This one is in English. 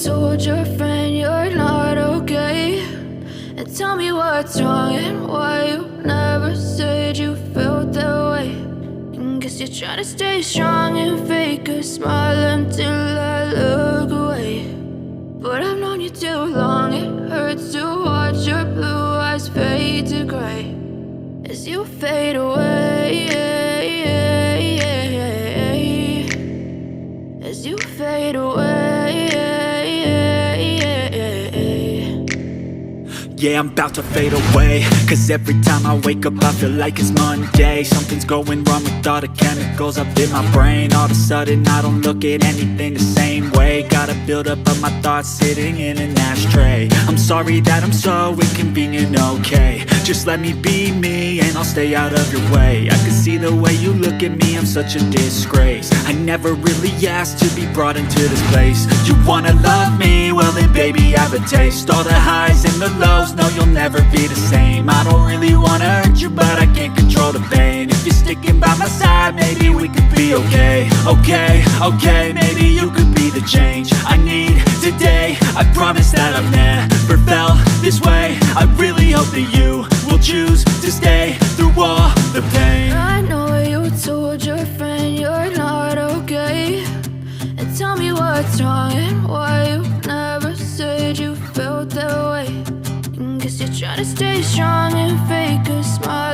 told your friend you're not okay, and tell me what's wrong and why you never said you felt that way. And guess you're trying to stay strong and fake a smile until I look away. But I've known you too long, it hurts to watch your blue eyes fade to gray as you fade away, as you fade away. Yeah, I'm about to fade away, cause every time I wake up I feel like it's Monday. Something's going wrong with all the chemicals up in my brain. All of a sudden I don't look at anything the same way. Got a buildup of my thoughts sitting in an ashtray. I'm sorry that I'm so inconvenient, okay. Just let me be me and I'll stay out of your way. I can see the way you look at me, I'm such a disgrace. I never really asked to be brought into this place. You wanna love me? Well then baby I have a taste. All the highs and the lows, no you'll never be the same. I don't really wanna hurt you but I can't control the pain. If you're sticking by my side maybe we could be okay. Okay, maybe you could be the change I need today. I promise that I've never felt this way. I really hope that you will choose to stay through all the pain. I know you told your friend you're not okay, and tell me what's wrong and why you never said you felt that way. And guess you're trying to stay strong and fake a smile